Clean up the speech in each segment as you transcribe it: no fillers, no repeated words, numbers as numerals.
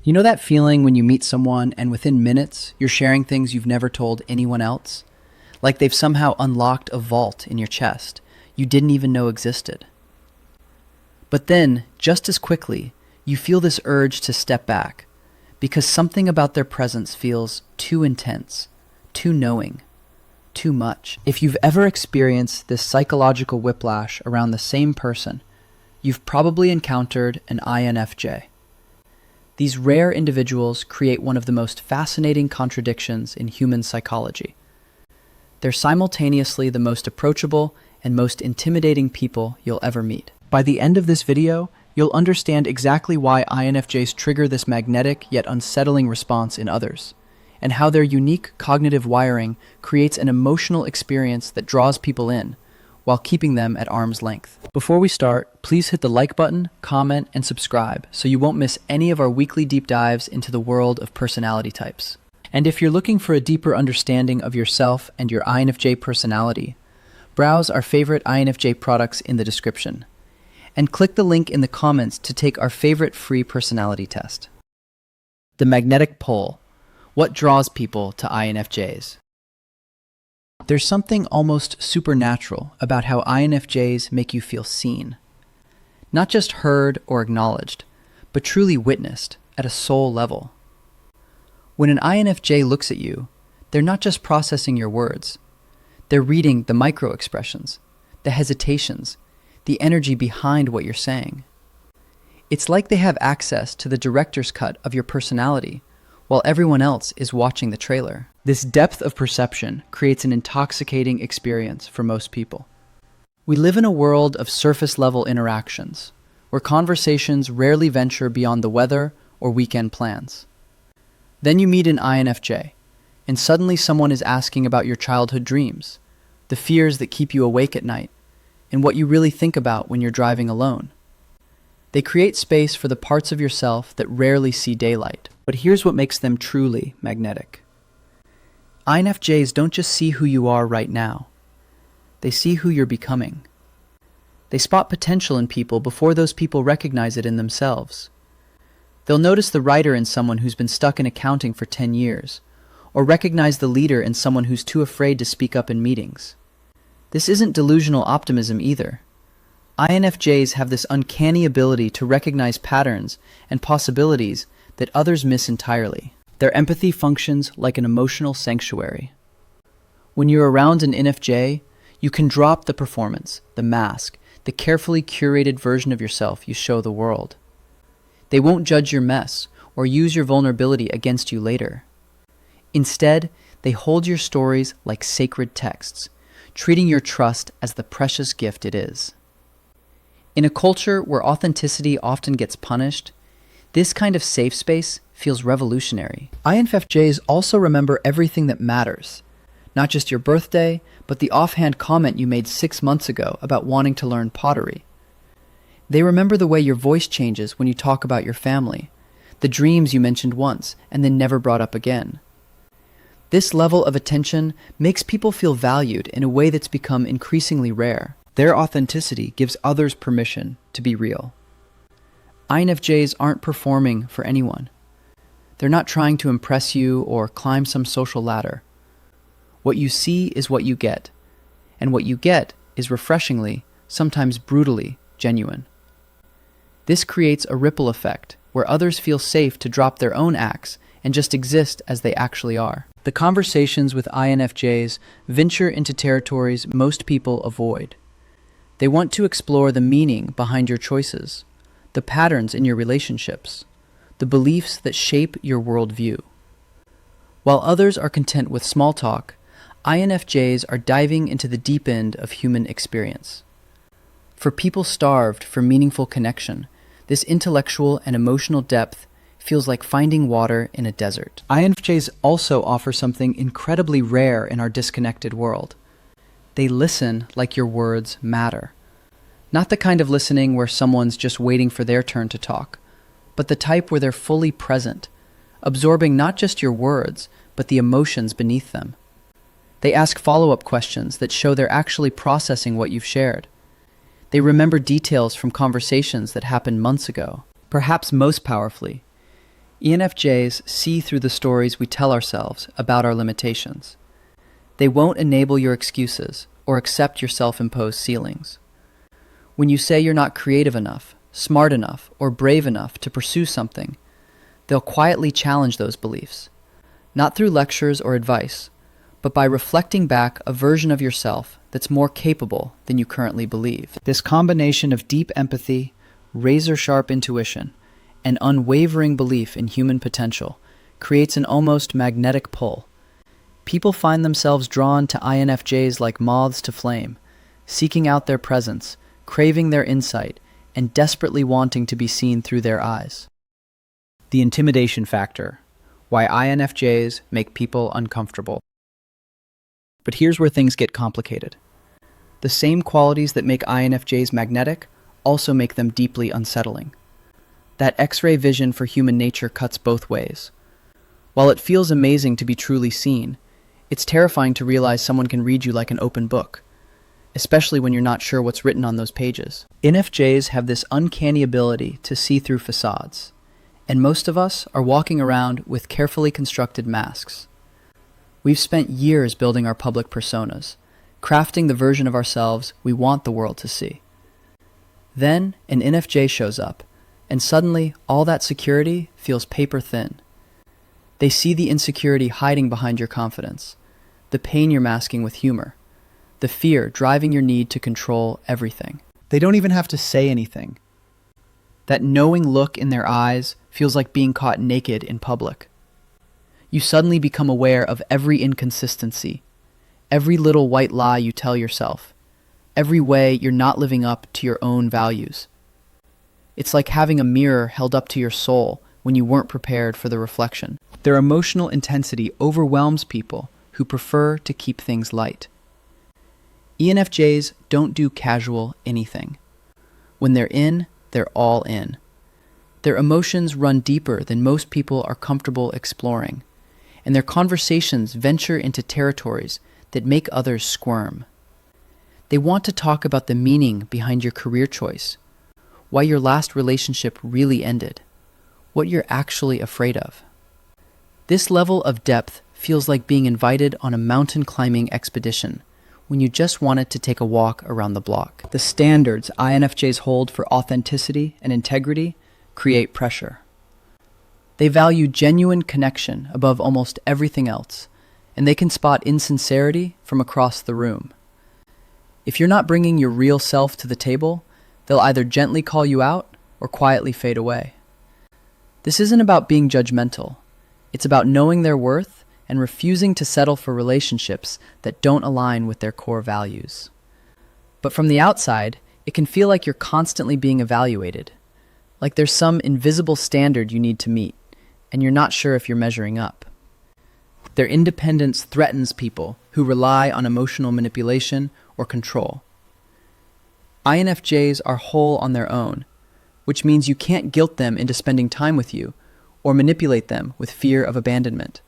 You know that feeling when you meet someone and within minutes, you're sharing things you've never told anyone else? Like they've somehow unlocked a vault in your chest you didn't even know existed. But then, just as quickly, you feel this urge to step back because something about their presence feels too intense, too knowing, too much. If you've ever experienced this psychological whiplash around the same person, you've probably encountered an INFJ. These rare individuals create one of the most fascinating contradictions in human psychology. They're simultaneously the most approachable and most intimidating people you'll ever meet. By the end of this video, you'll understand exactly why INFJs trigger this magnetic yet unsettling response in others, and how their unique cognitive wiring creates an emotional experience that draws people in, while keeping them at arm's length. Before we start, please hit the like button, comment, and subscribe so you won't miss any of our weekly deep dives into the world of personality types. And if you're looking for a deeper understanding of yourself and your INFJ personality, browse our favorite INFJ products in the description, and click the link in the comments to take our favorite free personality test. The magnetic pull. What draws people to INFJs? There's something almost supernatural about how INFJs make you feel seen. Not just heard or acknowledged, but truly witnessed at a soul level. When an INFJ looks at you, they're not just processing your words. They're reading the micro-expressions, the hesitations, the energy behind what you're saying. It's like they have access to the director's cut of your personality, while everyone else is watching the trailer. This depth of perception creates an intoxicating experience for most people. We live in a world of surface-level interactions, where conversations rarely venture beyond the weather or weekend plans. Then you meet an INFJ, and suddenly someone is asking about your childhood dreams, the fears that keep you awake at night, and what you really think about when you're driving alone. They create space for the parts of yourself that rarely see daylight. But here's what makes them truly magnetic. INFJs don't just see who you are right now. They see who you're becoming. They spot potential in people before those people recognize it in themselves. They'll notice the writer in someone who's been stuck in accounting for 10 years, or recognize the leader in someone who's too afraid to speak up in meetings. This isn't delusional optimism either. INFJs have this uncanny ability to recognize patterns and possibilities that others miss entirely. Their empathy functions like an emotional sanctuary. When you're around an INFJ, you can drop the performance, the mask, the carefully curated version of yourself you show the world. They won't judge your mess or use your vulnerability against you later. Instead, they hold your stories like sacred texts, treating your trust as the precious gift it is. In a culture where authenticity often gets punished, this kind of safe space feels revolutionary. INFJs also remember everything that matters, not just your birthday, but the offhand comment you made 6 months ago about wanting to learn pottery. They remember the way your voice changes when you talk about your family, the dreams you mentioned once and then never brought up again. This level of attention makes people feel valued in a way that's become increasingly rare. Their authenticity gives others permission to be real. INFJs aren't performing for anyone. They're not trying to impress you or climb some social ladder. What you see is what you get, and what you get is refreshingly, sometimes brutally, genuine. This creates a ripple effect where others feel safe to drop their own acts and just exist as they actually are. The conversations with INFJs venture into territories most people avoid. They want to explore the meaning behind your choices, the patterns in your relationships, the beliefs that shape your worldview. While others are content with small talk, INFJs are diving into the deep end of human experience. For people starved for meaningful connection, this intellectual and emotional depth feels like finding water in a desert. INFJs also offer something incredibly rare in our disconnected world. They listen like your words matter. Not the kind of listening where someone's just waiting for their turn to talk, but the type where they're fully present, absorbing not just your words, but the emotions beneath them. They ask follow-up questions that show they're actually processing what you've shared. They remember details from conversations that happened months ago. Perhaps most powerfully, ENFJs see through the stories we tell ourselves about our limitations. They won't enable your excuses or accept your self-imposed ceilings. When you say you're not creative enough, smart enough, or brave enough to pursue something, they'll quietly challenge those beliefs, not through lectures or advice, but by reflecting back a version of yourself that's more capable than you currently believe. This combination of deep empathy, razor-sharp intuition, and unwavering belief in human potential creates an almost magnetic pull. People find themselves drawn to INFJs like moths to flame, seeking out their presence, craving their insight, and desperately wanting to be seen through their eyes. The intimidation factor. Why INFJs make people uncomfortable. But here's where things get complicated. The same qualities that make INFJs magnetic also make them deeply unsettling. That X-ray vision for human nature cuts both ways. While it feels amazing to be truly seen, it's terrifying to realize someone can read you like an open book, especially when you're not sure what's written on those pages. INFJs have this uncanny ability to see through facades, and most of us are walking around with carefully constructed masks. We've spent years building our public personas, crafting the version of ourselves we want the world to see. Then an INFJ shows up, and suddenly all that security feels paper thin. They see the insecurity hiding behind your confidence, the pain you're masking with humor, the fear driving your need to control everything. They don't even have to say anything. That knowing look in their eyes feels like being caught naked in public. You suddenly become aware of every inconsistency, every little white lie you tell yourself, every way you're not living up to your own values. It's like having a mirror held up to your soul when you weren't prepared for the reflection. Their emotional intensity overwhelms people who prefer to keep things light. ENFJs don't do casual anything. When they're in, they're all in. Their emotions run deeper than most people are comfortable exploring, and their conversations venture into territories that make others squirm. They want to talk about the meaning behind your career choice, why your last relationship really ended, what you're actually afraid of. This level of depth feels like being invited on a mountain climbing expedition when you just wanted to take a walk around the block. The standards INFJs hold for authenticity and integrity create pressure. They value genuine connection above almost everything else, and they can spot insincerity from across the room. If you're not bringing your real self to the table, they'll either gently call you out or quietly fade away. This isn't about being judgmental. It's about knowing their worth and refusing to settle for relationships that don't align with their core values. But from the outside, it can feel like you're constantly being evaluated, like there's some invisible standard you need to meet, and you're not sure if you're measuring up. Their independence threatens people who rely on emotional manipulation or control. INFJs are whole on their own, which means you can't guilt them into spending time with you or manipulate them with fear of abandonment.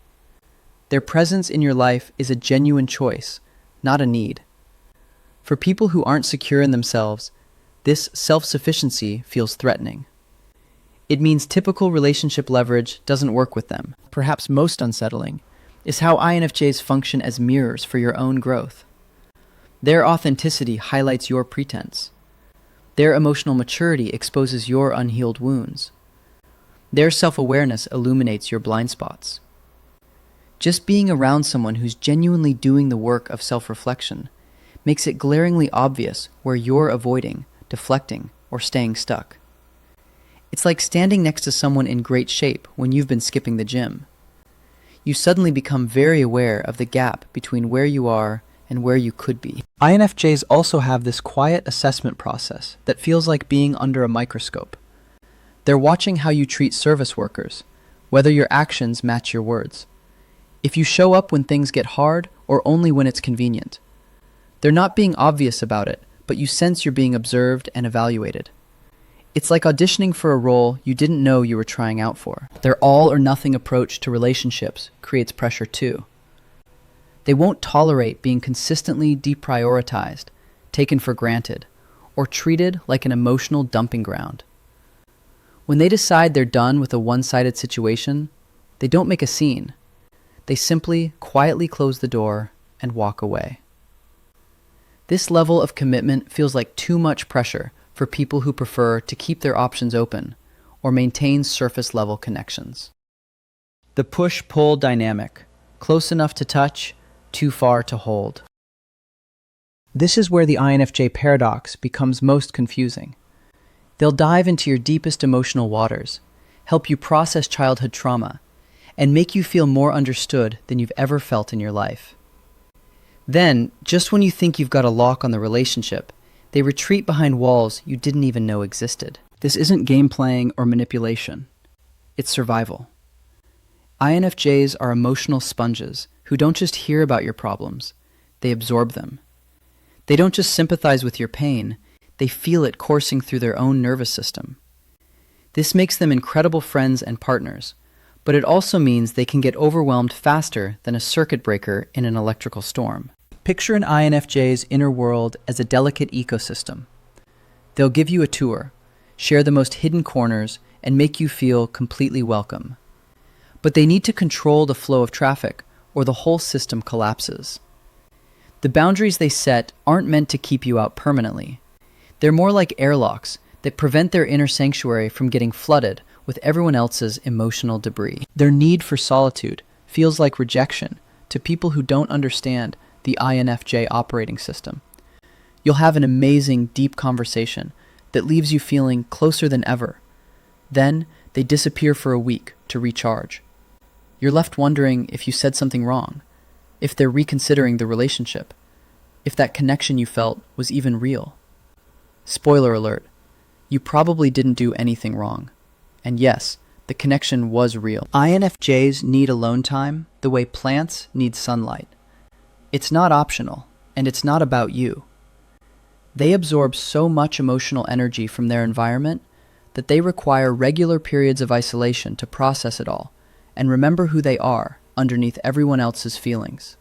Their presence in your life is a genuine choice, not a need. For people who aren't secure in themselves, this self-sufficiency feels threatening. It means typical relationship leverage doesn't work with them. Perhaps most unsettling is how INFJs function as mirrors for your own growth. Their authenticity highlights your pretense. Their emotional maturity exposes your unhealed wounds. Their self-awareness illuminates your blind spots. Just being around someone who's genuinely doing the work of self-reflection makes it glaringly obvious where you're avoiding, deflecting, or staying stuck. It's like standing next to someone in great shape when you've been skipping the gym. You suddenly become very aware of the gap between where you are and where you could be. INFJs also have this quiet assessment process that feels like being under a microscope. They're watching how you treat service workers, whether your actions match your words. If you show up when things get hard or only when it's convenient. They're not being obvious about it, but you sense you're being observed and evaluated. It's like auditioning for a role you didn't know you were trying out for. Their all or nothing approach to relationships creates pressure too. They won't tolerate being consistently deprioritized, taken for granted, or treated like an emotional dumping ground. When they decide they're done with a one-sided situation, they don't make a scene. They simply quietly close the door and walk away. This level of commitment feels like too much pressure for people who prefer to keep their options open or maintain surface-level connections. The push-pull dynamic, close enough to touch, too far to hold. This is where the INFJ paradox becomes most confusing. They'll dive into your deepest emotional waters, help you process childhood trauma, and make you feel more understood than you've ever felt in your life. Then, just when you think you've got a lock on the relationship, they retreat behind walls you didn't even know existed. This isn't game playing or manipulation. It's survival. INFJs are emotional sponges who don't just hear about your problems, they absorb them. They don't just sympathize with your pain, they feel it coursing through their own nervous system. This makes them incredible friends and partners, but it also means they can get overwhelmed faster than a circuit breaker in an electrical storm. Picture an INFJ's inner world as a delicate ecosystem. They'll give you a tour, share the most hidden corners, and make you feel completely welcome. But they need to control the flow of traffic, or the whole system collapses. The boundaries they set aren't meant to keep you out permanently. They're more like airlocks that prevent their inner sanctuary from getting flooded with everyone else's emotional debris. Their need for solitude feels like rejection to people who don't understand the INFJ operating system. You'll have an amazing, deep conversation that leaves you feeling closer than ever. Then they disappear for a week to recharge. You're left wondering if you said something wrong, if they're reconsidering the relationship, if that connection you felt was even real. Spoiler alert, you probably didn't do anything wrong. And yes, the connection was real. INFJs need alone time the way plants need sunlight. It's not optional, and it's not about you. They absorb so much emotional energy from their environment that they require regular periods of isolation to process it all and remember who they are underneath everyone else's feelings.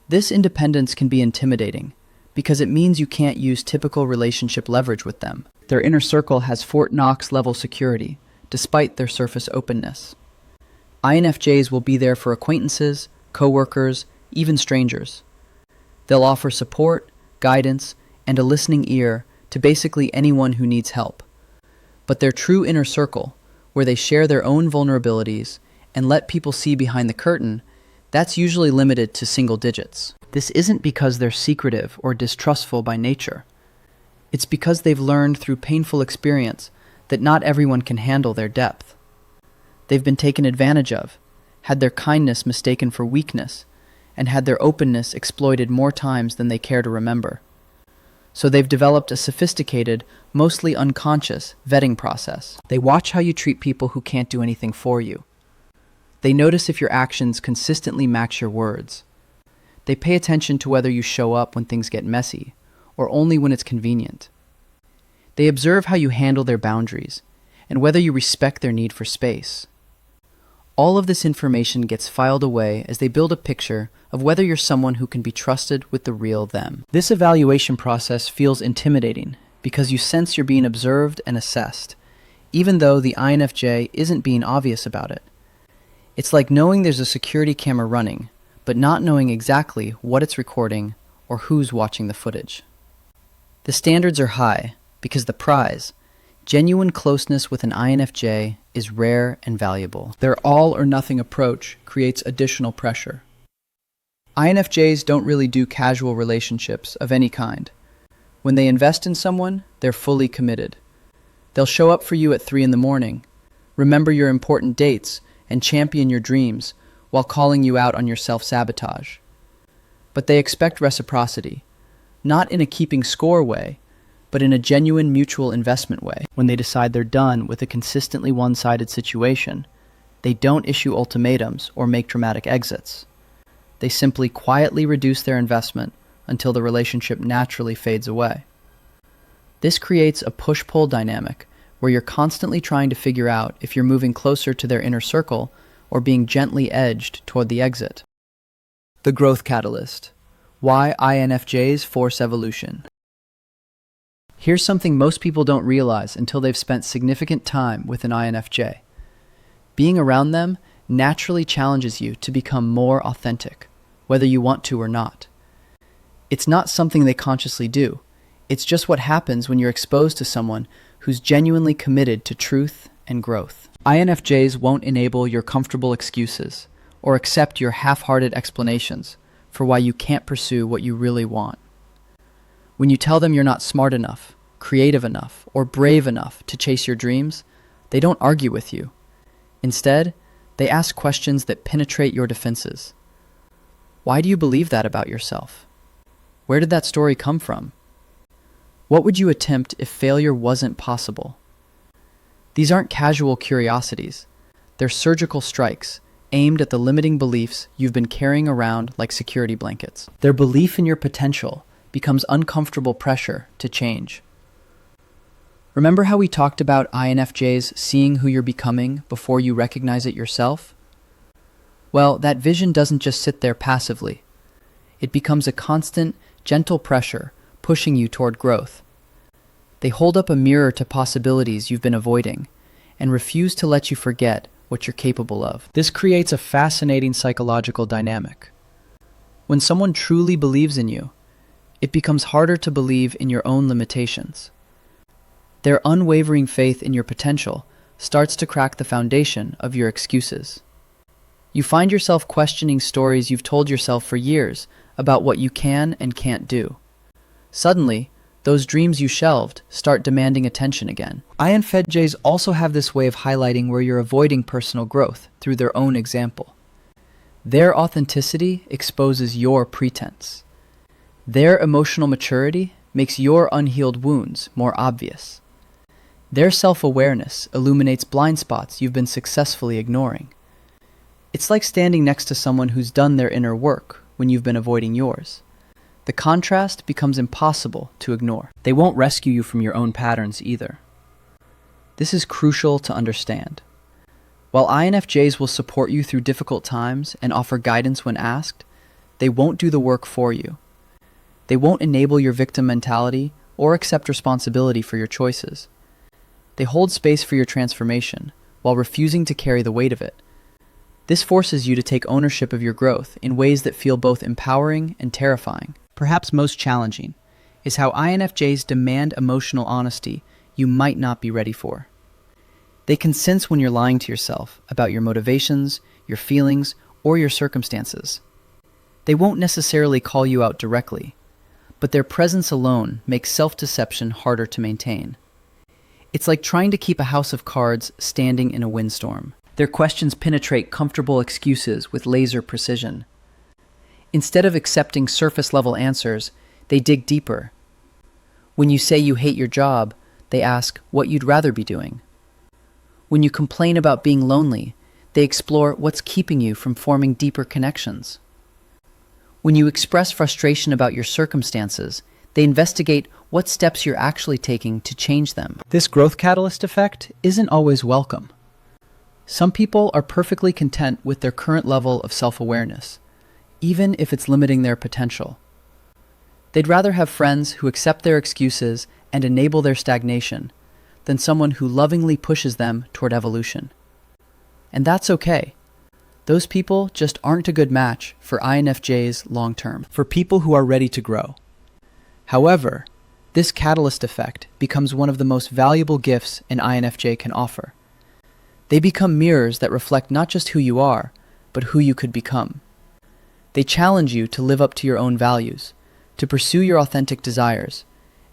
This independence can be intimidating because it means you can't use typical relationship leverage with them. Their inner circle has Fort Knox level security, despite their surface openness. INFJs will be there for acquaintances, coworkers, even strangers. They'll offer support, guidance, and a listening ear to basically anyone who needs help. But their true inner circle, where they share their own vulnerabilities and let people see behind the curtain, that's usually limited to single digits. This isn't because they're secretive or distrustful by nature. It's because they've learned through painful experience that not everyone can handle their depth. They've been taken advantage of, had their kindness mistaken for weakness, and had their openness exploited more times than they care to remember. So they've developed a sophisticated, mostly unconscious vetting process. They watch how you treat people who can't do anything for you. They notice if your actions consistently match your words. They pay attention to whether you show up when things get messy, or only when it's convenient. They observe how you handle their boundaries, and whether you respect their need for space. All of this information gets filed away as they build a picture of whether you're someone who can be trusted with the real them. This evaluation process feels intimidating because you sense you're being observed and assessed, even though the INFJ isn't being obvious about it. It's like knowing there's a security camera running, but not knowing exactly what it's recording or who's watching the footage. The standards are high because the prize, genuine closeness with an INFJ, is rare and valuable. Their all-or-nothing approach creates additional pressure. INFJs don't really do casual relationships of any kind. When they invest in someone, they're fully committed. They'll show up for you at 3 a.m, remember your important dates, and champion your dreams while calling you out on your self-sabotage. But they expect reciprocity, not in a keeping score way, but in a genuine mutual investment way. When they decide they're done with a consistently one-sided situation, they don't issue ultimatums or make dramatic exits. They simply quietly reduce their investment until the relationship naturally fades away. This creates a push-pull dynamic where you're constantly trying to figure out if you're moving closer to their inner circle or being gently edged toward the exit. The growth catalyst. Why INFJs force evolution. Here's something most people don't realize until they've spent significant time with an INFJ. Being around them naturally challenges you to become more authentic, whether you want to or not. It's not something they consciously do. It's just what happens when you're exposed to someone who's genuinely committed to truth and growth. INFJs won't enable your comfortable excuses or accept your half-hearted explanations for why you can't pursue what you really want. When you tell them you're not smart enough, creative enough, or brave enough to chase your dreams, they don't argue with you. Instead, they ask questions that penetrate your defenses. Why do you believe that about yourself? Where did that story come from? What would you attempt if failure wasn't possible? These aren't casual curiosities. They're surgical strikes aimed at the limiting beliefs you've been carrying around like security blankets. Their belief in your potential becomes uncomfortable pressure to change. Remember how we talked about INFJs seeing who you're becoming before you recognize it yourself? Well, that vision doesn't just sit there passively. It becomes a constant, gentle pressure pushing you toward growth. They hold up a mirror to possibilities you've been avoiding and refuse to let you forget what you're capable of. This creates a fascinating psychological dynamic. When someone truly believes in you, it becomes harder to believe in your own limitations. Their unwavering faith in your potential starts to crack the foundation of your excuses. You find yourself questioning stories you've told yourself for years about what you can and can't do. Suddenly, those dreams you shelved start demanding attention again. INFJs also have this way of highlighting where you're avoiding personal growth through their own example. Their authenticity exposes your pretense. Their emotional maturity makes your unhealed wounds more obvious. Their self-awareness illuminates blind spots you've been successfully ignoring. It's like standing next to someone who's done their inner work when you've been avoiding yours. The contrast becomes impossible to ignore. They won't rescue you from your own patterns either. This is crucial to understand. While INFJs will support you through difficult times and offer guidance when asked, they won't do the work for you. They won't enable your victim mentality or accept responsibility for your choices. They hold space for your transformation while refusing to carry the weight of it. This forces you to take ownership of your growth in ways that feel both empowering and terrifying. Perhaps most challenging is how INFJs demand emotional honesty you might not be ready for. They can sense when you're lying to yourself about your motivations, your feelings, or your circumstances. They won't necessarily call you out directly, but their presence alone makes self-deception harder to maintain. It's like trying to keep a house of cards standing in a windstorm. Their questions penetrate comfortable excuses with laser precision. Instead of accepting surface-level answers, they dig deeper. When you say you hate your job, they ask what you'd rather be doing. When you complain about being lonely, they explore what's keeping you from forming deeper connections. When you express frustration about your circumstances, they investigate what steps you're actually taking to change them. This growth catalyst effect isn't always welcome. Some people are perfectly content with their current level of self-awareness, even if it's limiting their potential. They'd rather have friends who accept their excuses and enable their stagnation than someone who lovingly pushes them toward evolution. And that's okay. Those people just aren't a good match for INFJs long-term, for people who are ready to grow. However, this catalyst effect becomes one of the most valuable gifts an INFJ can offer. They become mirrors that reflect not just who you are, but who you could become. They challenge you to live up to your own values, to pursue your authentic desires,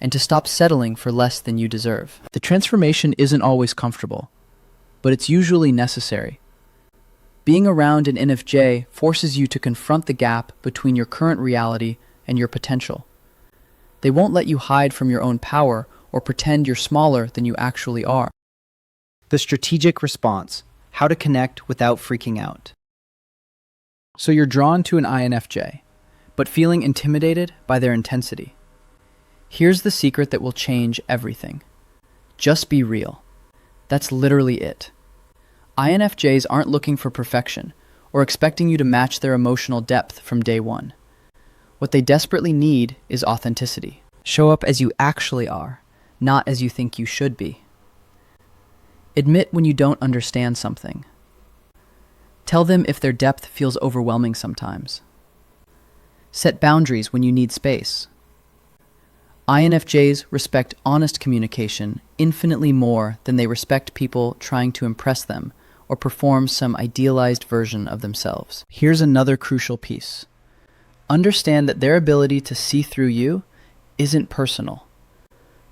and to stop settling for less than you deserve. The transformation isn't always comfortable, but it's usually necessary. Being around an INFJ forces you to confront the gap between your current reality and your potential. They won't let you hide from your own power or pretend you're smaller than you actually are. The strategic response: how to connect without freaking out. So you're drawn to an INFJ, but feeling intimidated by their intensity. Here's the secret that will change everything. Just be real. That's literally it. INFJs aren't looking for perfection or expecting you to match their emotional depth from day one. What they desperately need is authenticity. Show up as you actually are, not as you think you should be. Admit when you don't understand something. Tell them if their depth feels overwhelming sometimes. Set boundaries when you need space. INFJs respect honest communication infinitely more than they respect people trying to impress them or perform some idealized version of themselves. Here's another crucial piece. Understand that their ability to see through you isn't personal.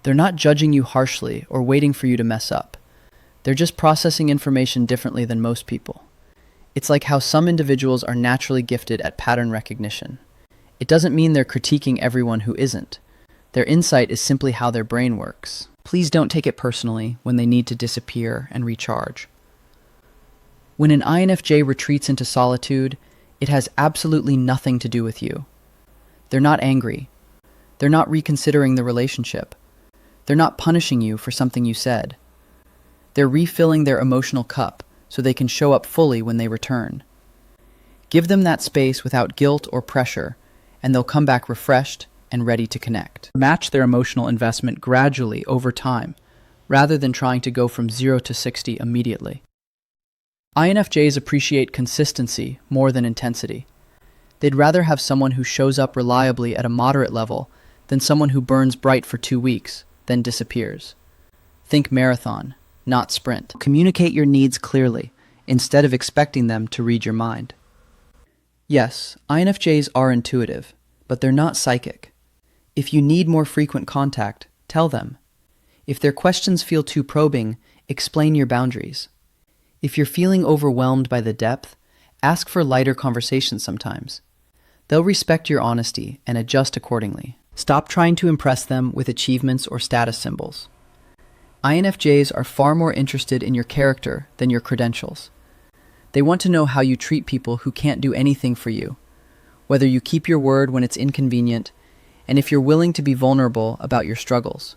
They're not judging you harshly or waiting for you to mess up. They're just processing information differently than most people. It's like how some individuals are naturally gifted at pattern recognition. It doesn't mean they're critiquing everyone who isn't. Their insight is simply how their brain works. Please don't take it personally when they need to disappear and recharge. When an INFJ retreats into solitude, it has absolutely nothing to do with you. They're not angry. They're not reconsidering the relationship. They're not punishing you for something you said. They're refilling their emotional cup so they can show up fully when they return. Give them that space without guilt or pressure, and they'll come back refreshed and ready to connect. Match their emotional investment gradually over time, rather than trying to go from 0 to 60 immediately. INFJs appreciate consistency more than intensity. They'd rather have someone who shows up reliably at a moderate level than someone who burns bright for 2 weeks, then disappears. Think marathon, not sprint. Communicate your needs clearly, instead of expecting them to read your mind. Yes, INFJs are intuitive, but they're not psychic. If you need more frequent contact, tell them. If their questions feel too probing, explain your boundaries. If you're feeling overwhelmed by the depth, ask for lighter conversations sometimes. They'll respect your honesty and adjust accordingly. Stop trying to impress them with achievements or status symbols. INFJs are far more interested in your character than your credentials. They want to know how you treat people who can't do anything for you, whether you keep your word when it's inconvenient, and if you're willing to be vulnerable about your struggles.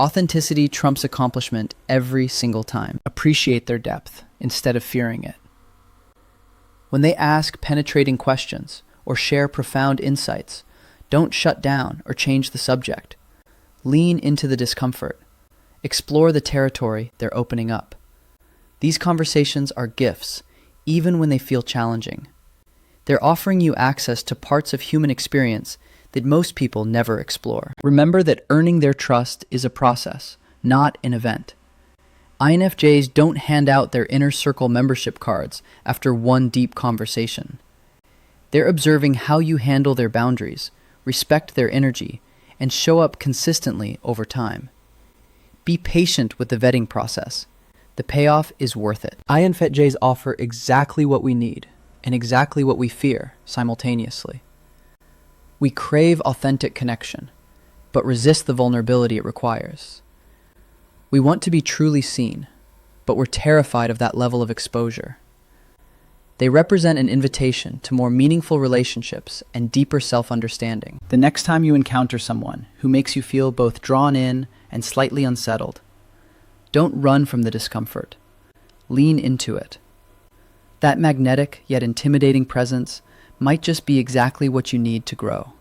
Authenticity trumps accomplishment every single time. Appreciate their depth instead of fearing it. When they ask penetrating questions or share profound insights, don't shut down or change the subject. Lean into the discomfort. Explore the territory they're opening up. These conversations are gifts, even when they feel challenging. They're offering you access to parts of human experience that most people never explore. Remember that earning their trust is a process, not an event. INFJs don't hand out their inner circle membership cards after one deep conversation. They're observing how you handle their boundaries, respect their energy, and show up consistently over time. Be patient with the vetting process. The payoff is worth it. INFJs offer exactly what we need and exactly what we fear simultaneously. We crave authentic connection, but resist the vulnerability it requires. We want to be truly seen, but we're terrified of that level of exposure. They represent an invitation to more meaningful relationships and deeper self-understanding. The next time you encounter someone who makes you feel both drawn in and slightly unsettled, don't run from the discomfort. Lean into it. That magnetic yet intimidating presence might just be exactly what you need to grow.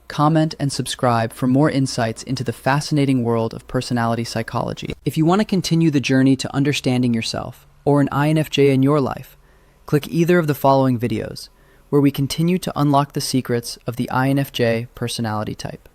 Comment and subscribe for more insights into the fascinating world of personality psychology. If you want to continue the journey to understanding yourself or an INFJ in your life, click either of the following videos, where we continue to unlock the secrets of the INFJ personality type.